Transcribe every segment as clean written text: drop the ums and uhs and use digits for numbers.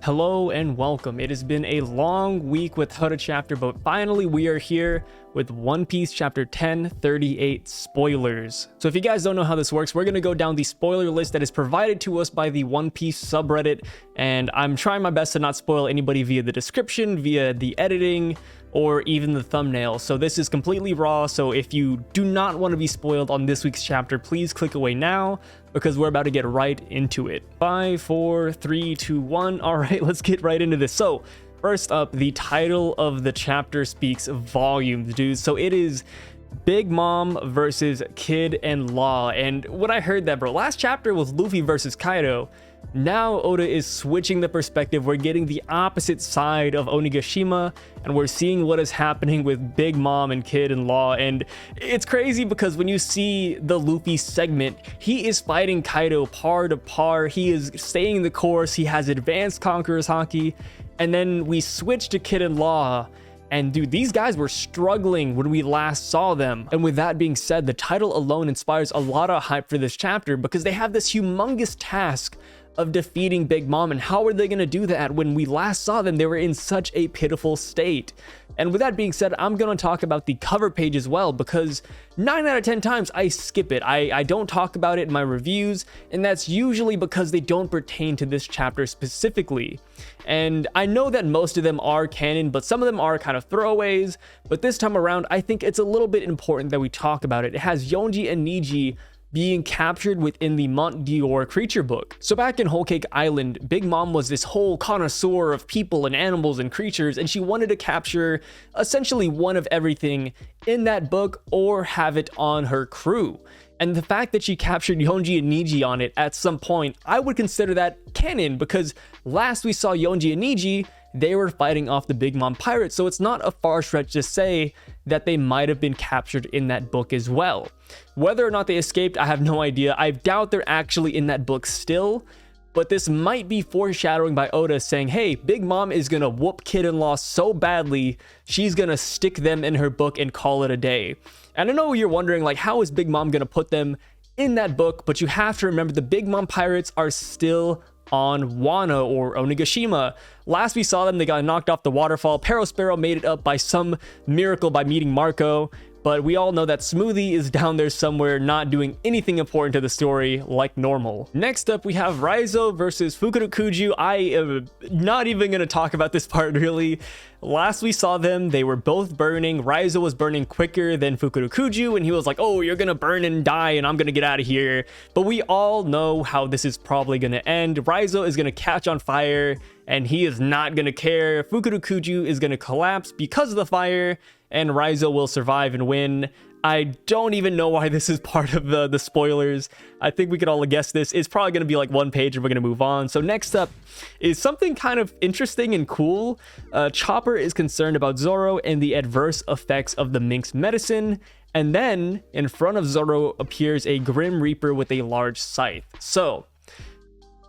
Hello and welcome. It has been a long week without a chapter, but finally we are here with One Piece chapter 1038 spoilers. So if you guys don't know how this works, we're going to go down the spoiler list that is provided to us by the One Piece subreddit, and I'm trying my best to not spoil anybody via the description, via the editing, or even the thumbnail. So this is completely raw, so if you do not want to be spoiled on this week's chapter, please click away now, because we're about to get right into it. 5, 4, 3, 2, 1. All right, let's get right into this. So first up, the title of the chapter speaks volumes, dude. So it is Big Mom versus Kid and Law. And when I heard that, bro, last chapter was Luffy versus Kaido. Now Oda is switching the perspective. We're getting the opposite side of Onigashima, and we're seeing what is happening with Big Mom and Kid and Law. And it's crazy because when you see the Luffy segment, he is fighting Kaido par to par. He is staying the course. He has advanced Conqueror's Haki. And then we switch to Kid and Law, and dude, these guys were struggling when we last saw them. And with that being said, the title alone inspires a lot of hype for this chapter because they have this humongous task of defeating Big Mom. And how are they going to do that when we last saw them? They were in such a pitiful state. And with that being said, I'm going to talk about the cover page as well, because 9 out of 10 times I skip it. I don't talk about it in my reviews, and that's usually because they don't pertain to this chapter specifically. And I know that most of them are canon, but some of them are kind of throwaways. But this time around, I think it's a little bit important that we talk about it. It has Yonji and Niji being captured within the Mont Dior creature book. So back in Whole Cake Island, Big Mom was this whole connoisseur of people and animals and creatures, and she wanted to capture essentially one of everything in that book or have it on her crew. And the fact that she captured Yonji and Niji on it at some point, I would consider that canon, because last we saw Yonji and Niji, they were fighting off the Big Mom pirates. So it's not a far stretch to say that they might have been captured in that book as well. Whether or not they escaped, I have no idea. I doubt they're actually in that book still, but this might be foreshadowing by Oda saying, hey, Big Mom is gonna whoop Kid and Law so badly, she's gonna stick them in her book and call it a day. And I know you're wondering, like, how is Big Mom gonna put them in that book? But you have to remember the Big Mom pirates are still on Wano or Onigashima. Last we saw them, they got knocked off the waterfall. Perospero made it up by some miracle by meeting Marco, but we all know that Smoothie is down there somewhere not doing anything important to the story like normal. Next up, we have Rizo versus Fukurokuju. I am not even going to talk about this part really. Last we saw them, they were both burning. Rizo was burning quicker than Fukurokuju, and he was like, oh, you're gonna burn and die and I'm gonna get out of here. But we all know how this is probably gonna end. Rizo is gonna catch on fire and he is not gonna care. Fukurokuju is gonna collapse because of the fire, and Rizo will survive and win. I don't even know why this is part of the spoilers. I think we could all guess this. It's probably going to be like one page and we're going to move on. So next up is something kind of interesting and cool. Chopper is concerned about Zoro and the adverse effects of the Minx medicine. And then in front of Zoro appears a Grim Reaper with a large scythe. So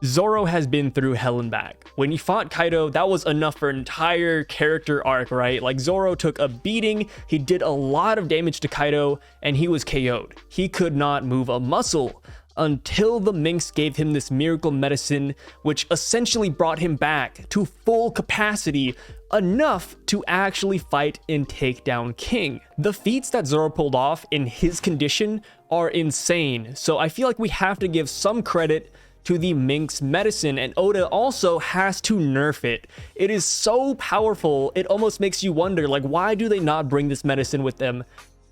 Zoro has been through hell and back. When he fought Kaido, that was enough for an entire character arc, right? Like, Zoro took a beating, he did a lot of damage to Kaido, and he was KO'd. He could not move a muscle until the Minx gave him this miracle medicine, which essentially brought him back to full capacity, enough to actually fight and take down King. The feats that Zoro pulled off in his condition are insane, so I feel like we have to give some credit to the Minx medicine, and Oda also has to nerf it. It is so powerful, it almost makes you wonder, like, why do they not bring this medicine with them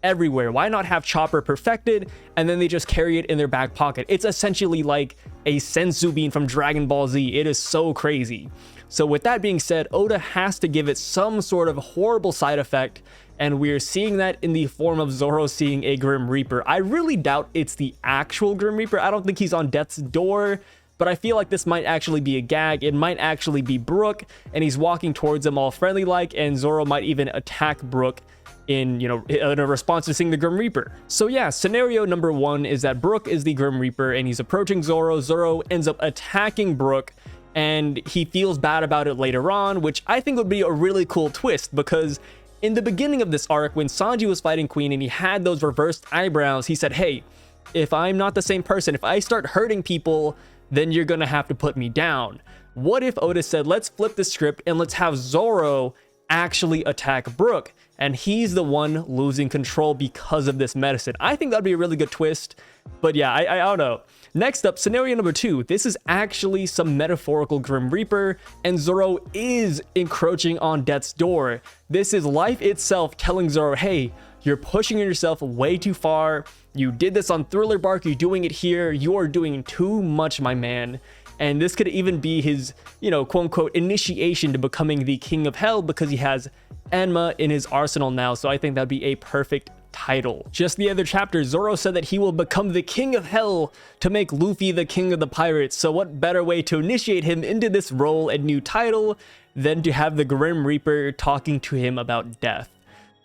everywhere? Why not have Chopper perfected and then they just carry it in their back pocket? It's essentially like a senzu bean from Dragon Ball Z. It is so crazy. So with that being said, Oda has to give it some sort of horrible side effect, and we're seeing that in the form of Zoro seeing a Grim Reaper. I really doubt it's the actual Grim Reaper. I don't think he's on death's door, but I feel like this might actually be a gag. It might actually be Brook, and he's walking towards them all friendly like, and Zoro might even attack Brook in a response to seeing the Grim Reaper. So yeah, scenario number 1 is that Brook is the Grim Reaper and he's approaching Zoro. Zoro ends up attacking Brook, and he feels bad about it later on, which I think would be a really cool twist, because in the beginning of this arc, when Sanji was fighting Queen and he had those reversed eyebrows, he said, hey, if I'm not the same person, if I start hurting people, then you're gonna have to put me down. what if Oda said, let's flip the script and let's have Zoro actually attack Brook, and he's the one losing control because of this medicine? I think that'd be a really good twist, but yeah, I don't know. Next up, scenario number 2. This is actually some metaphorical Grim Reaper, and Zoro is encroaching on death's door. This is life itself telling Zoro, hey, you're pushing yourself way too far. You did this on Thriller Bark, you're doing it here. You are doing too much, my man. And this could even be his, quote unquote, initiation to becoming the King of Hell, because he has Enma in his arsenal now. So I think that'd be a perfect title. Just the other chapter, Zoro said that he will become the King of Hell to make Luffy the King of the Pirates. So what better way to initiate him into this role and new title than to have the Grim Reaper talking to him about death?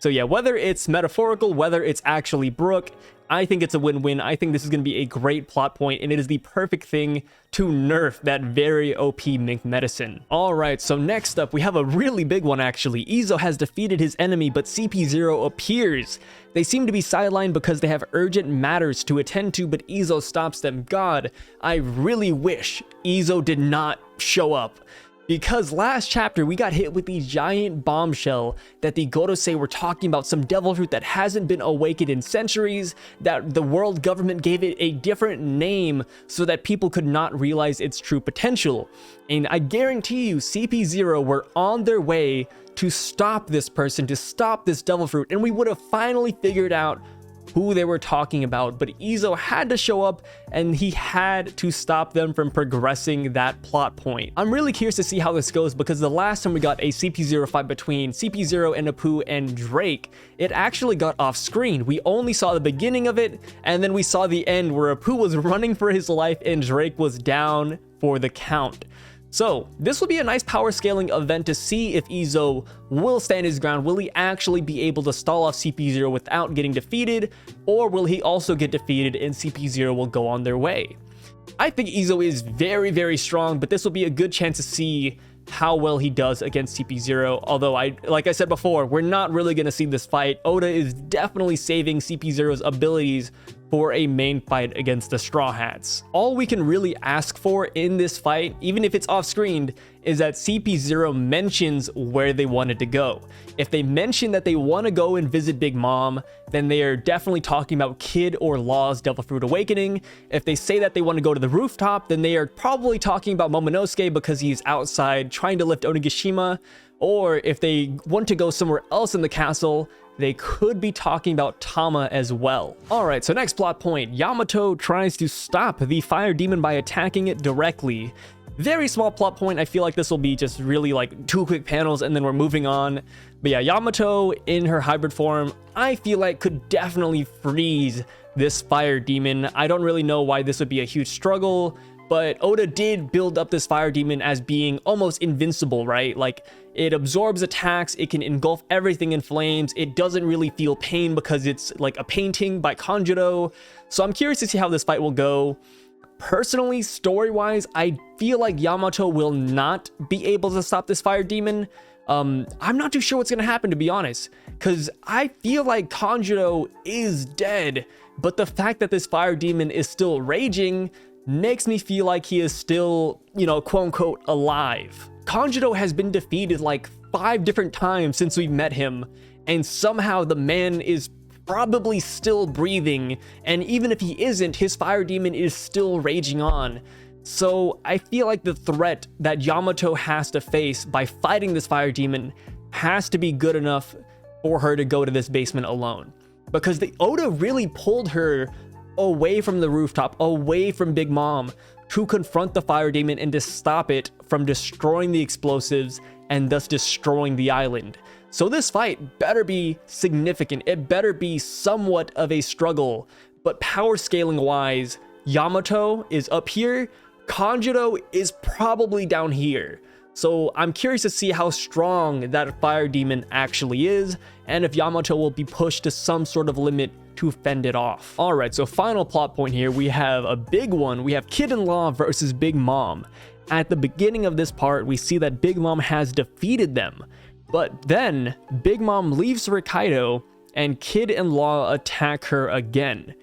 So yeah, whether it's metaphorical, whether it's actually Brook, I think it's a win-win. I think this is going to be a great plot point, and it is the perfect thing to nerf that very OP Mink medicine. Alright, so next up, we have a really big one actually. Izo has defeated his enemy, but CP0 appears. They seem to be sidelined because they have urgent matters to attend to, but Izo stops them. God, I really wish Izo did not show up. Because last chapter, we got hit with the giant bombshell that the Gorosei were talking about some devil fruit that hasn't been awakened in centuries, that the world government gave it a different name so that people could not realize its true potential. And I guarantee you, CP0 were on their way to stop this person, to stop this devil fruit, and we would have finally figured out who they were talking about, but Izo had to show up and he had to stop them from progressing that plot point. I'm really curious to see how this goes, because the last time we got a CP0 fight between CP0 and Apu and Drake, it actually got off screen. We only saw the beginning of it, and then we saw the end where Apu was running for his life and Drake was down for the count. So this will be a nice power scaling event to see if Izo will stand his ground. Will he actually be able to stall off CP0 without getting defeated, or will he also get defeated and CP0 will go on their way? I think Izo is very, very strong, but this will be a good chance to see how well he does against CP0. Although, like I said before, we're not really going to see this fight. Oda is definitely saving CP0's abilities for a main fight against the Straw Hats. All we can really ask for in this fight, even if it's off screen, is that CP0 mentions where they wanted to go. If they mention that they want to go and visit Big Mom, then they are definitely talking about Kid or Law's Devil Fruit Awakening. If they say that they want to go to the rooftop, then they are probably talking about Momonosuke because he's outside trying to lift Onigashima. Or if they want to go somewhere else in the castle, they could be talking about Tama as well. Alright, so next plot point. Yamato tries to stop the fire demon by attacking it directly. Very small plot point. I feel like this will be just really like 2 quick panels and then we're moving on. But yeah, Yamato in her hybrid form, I feel like could definitely freeze this fire demon. I don't really know why this would be a huge struggle, but Oda did build up this fire demon as being almost invincible, right? Like, it absorbs attacks, it can engulf everything in flames, it doesn't really feel pain because it's like a painting by Kanjuro. So I'm curious to see how this fight will go. Personally, story-wise, I feel like Yamato will not be able to stop this fire demon. I'm not too sure what's gonna happen, to be honest, because I feel like Kanjuro is dead, but the fact that this fire demon is still raging makes me feel like he is still, quote-unquote, alive. Kanjuro has been defeated like 5 different times since we've met him, and somehow the man is probably still breathing, and even if he isn't, his fire demon is still raging on. So I feel like the threat that Yamato has to face by fighting this fire demon has to be good enough for her to go to this basement alone. Because the Oda really pulled her away from the rooftop, away from Big Mom, to confront the fire demon and to stop it from destroying the explosives and thus destroying the island. So this fight better be significant, it better be somewhat of a struggle, but power scaling wise, Yamato is up here, Kanjuro is probably down here. So I'm curious to see how strong that fire demon actually is, and if Yamato will be pushed to some sort of limit to fend it off. Alright, so final plot point here, we have a big one. We have Kid and Law versus Big Mom. At the beginning of this part, we see that Big Mom has defeated them, but then Big Mom leaves for Kaido and Kid and Law attack her again.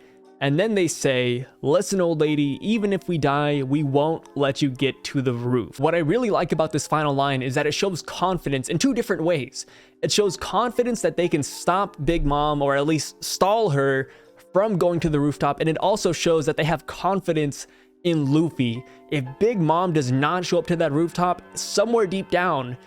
And then they say, listen, old lady, even if we die, we won't let you get to the roof. What I really like about this final line is that it shows confidence in two different ways. It shows confidence that they can stop Big Mom, or at least stall her from going to the rooftop. And it also shows that they have confidence in Luffy. If Big Mom does not show up to that rooftop, somewhere deep down,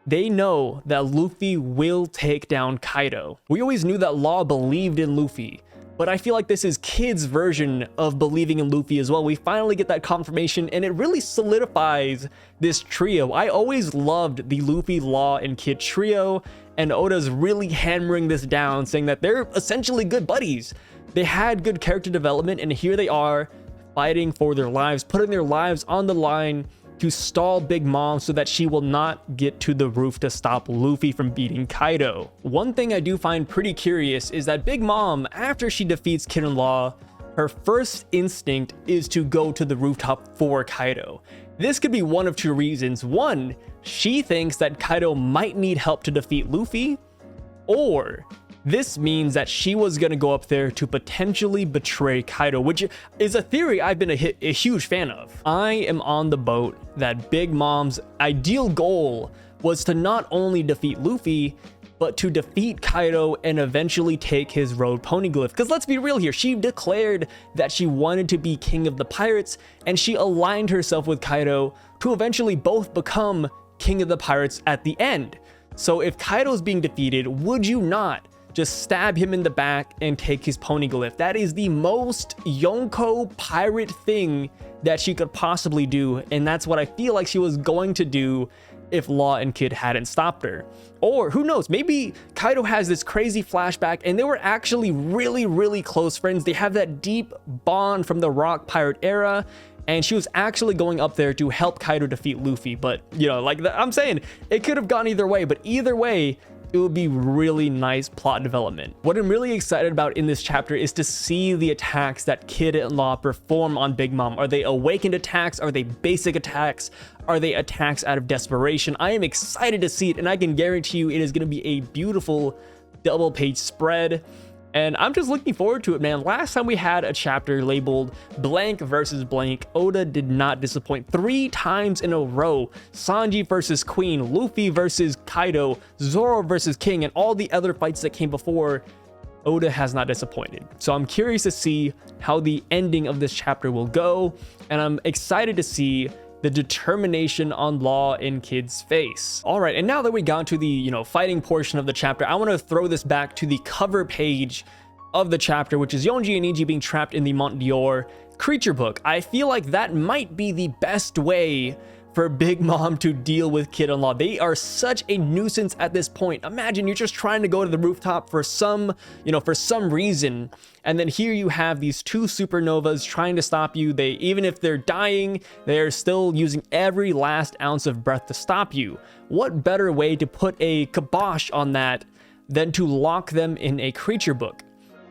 they know that Luffy will take down Kaido. We always knew that Law believed in Luffy, but I feel like this is Kid's version of believing in Luffy as well. We finally get that confirmation, and it really solidifies this trio. I always loved the Luffy, Law, and Kid trio, and Oda's really hammering this down, saying that they're essentially good buddies. They had good character development, and here they are fighting for their lives, putting their lives on the line to stall Big Mom so that she will not get to the roof to stop Luffy from beating Kaido. One thing I do find pretty curious is that Big Mom, after she defeats Kid and Law, her first instinct is to go to the rooftop for Kaido. This could be one of two reasons. One, she thinks that Kaido might need help to defeat Luffy, or this means that she was going to go up there to potentially betray Kaido, which is a theory I've been a huge fan of. I am on the boat that Big Mom's ideal goal was to not only defeat Luffy, but to defeat Kaido and eventually take his road poneglyph. Because let's be real here, she declared that she wanted to be king of the pirates, and she aligned herself with Kaido to eventually both become king of the pirates at the end. So if Kaido's being defeated, would you not just stab him in the back and take his poneglyph? That is the most Yonko pirate thing that she could possibly do, and that's what I feel like she was going to do if Law and Kid hadn't stopped her. Or who knows, maybe Kaido has this crazy flashback and they were actually really close friends. They have that deep bond from the Rock Pirate era, and she was actually going up there to help Kaido defeat Luffy. But you know, like I'm saying, it could have gone either way, but either way, it would be really nice plot development. What I'm really excited about in this chapter is to see the attacks that Kid and Law perform on Big Mom. Are they awakened attacks? Are they basic attacks? Are they attacks out of desperation? I am excited to see it, and I can guarantee you it is going to be a beautiful double page spread. And I'm just looking forward to it, man. Last time we had a chapter labeled blank versus blank, Oda did not disappoint. 3 times in a row, Sanji versus Queen, Luffy versus Kaido, Zoro versus King, and all the other fights that came before, Oda has not disappointed. So I'm curious to see how the ending of this chapter will go, and I'm excited to see the determination on Law and Kid's face. All right, and now that we got to the, fighting portion of the chapter, I want to throw this back to the cover page of the chapter, which is Yonji and Iji being trapped in the Mont Dior creature book. I feel like that might be the best way for Big Mom to deal with Kid and Law. They are such a nuisance at this point. Imagine you're just trying to go to the rooftop for some reason, and then here you have these 2 supernovas trying to stop you. Even if they're dying, they're still using every last ounce of breath to stop you. What better way to put a kibosh on that than to lock them in a creature book?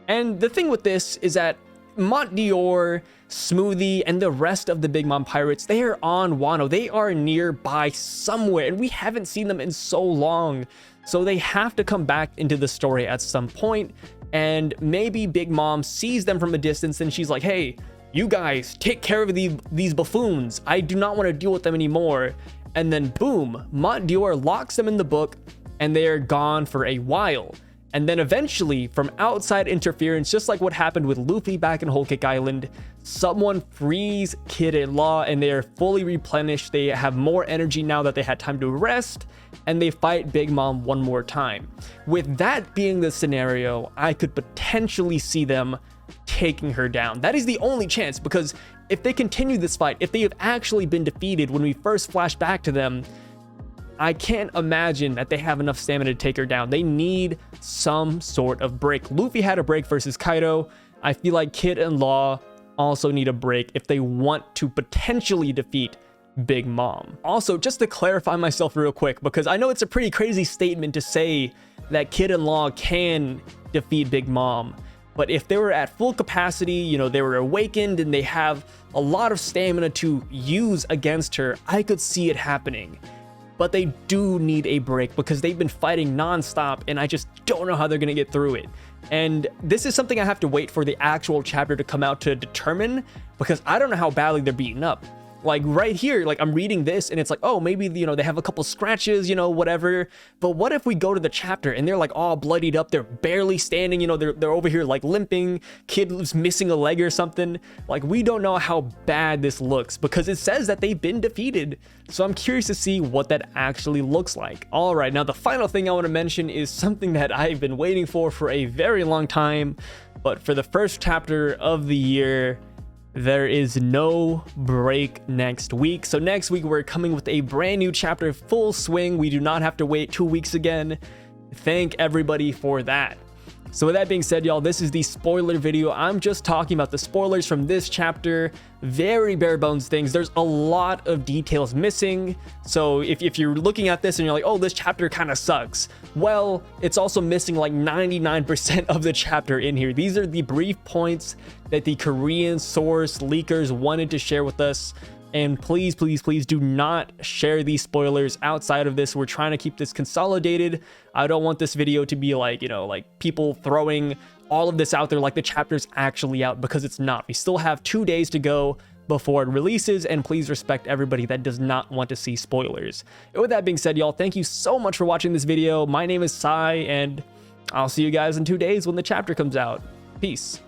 And the thing with this is that Mont Dior, Smoothie, and the rest of the Big Mom pirates, they are on Wano. They are nearby somewhere, and we haven't seen them in so long. So they have to come back into the story at some point, and maybe Big Mom sees them from a distance and she's like, hey, you guys take care of these buffoons. I do not want to deal with them anymore. And then boom, Mont Dior locks them in the book, and they are gone for a while. And then eventually, from outside interference, just like what happened with Luffy back in Whole Cake Island, someone frees Kid and Law, and they are fully replenished. They have more energy now that they had time to rest, and they fight Big Mom one more time. With that being the scenario, I could potentially see them taking her down. That is the only chance, because if they continue this fight, if they have actually been defeated when we first flash back to them, I can't imagine that they have enough stamina to take her down. They need some sort of break. Luffy had a break versus Kaido. I feel like Kid and Law also need a break if they want to potentially defeat Big Mom. Also, just to clarify myself real quick, because I know it's a pretty crazy statement to say that Kid and Law can defeat Big Mom, but if they were at full capacity, they were awakened and they have a lot of stamina to use against her, I could see it happening. But they do need a break because they've been fighting non-stop, and I just don't know how they're going to get through it. And this is something I have to wait for the actual chapter to come out to determine, because I don't know how badly they're beaten up. Like right here, like I'm reading this and it's like, oh, maybe, you know, they have a couple scratches, you know, whatever. But what if we go to the chapter and they're like all bloodied up, they're barely standing, you know, they're over here like limping, kid was missing a leg or something. Like, we don't know how bad this looks because it says that they've been defeated. So I'm curious to see what that actually looks like. All right, now the final thing I want to mention is something that I've been waiting for a very long time. But for the first chapter of the year, there is no break next week. So next week we're coming with a brand new chapter, full swing. We do not have to wait 2 weeks again. Thank everybody for that. So with that being said, y'all, this is the spoiler video. I'm just talking about the spoilers from this chapter. Very bare bones things. There's a lot of details missing. So if you're looking at this and you're like, oh, this chapter kind of sucks, well, it's also missing like 99% of the chapter in here. These are the brief points that the Korean source leakers wanted to share with us. And please, please, please do not share these spoilers outside of this. We're trying to keep this consolidated. I don't want this video to be like, you know, like people throwing all of this out there like the chapter's actually out, because it's not. We still have 2 days to go before it releases, and please respect everybody that does not want to see spoilers. And with that being said, y'all, thank you so much for watching this video. My name is Sai, and I'll see you guys in 2 days when the chapter comes out. Peace.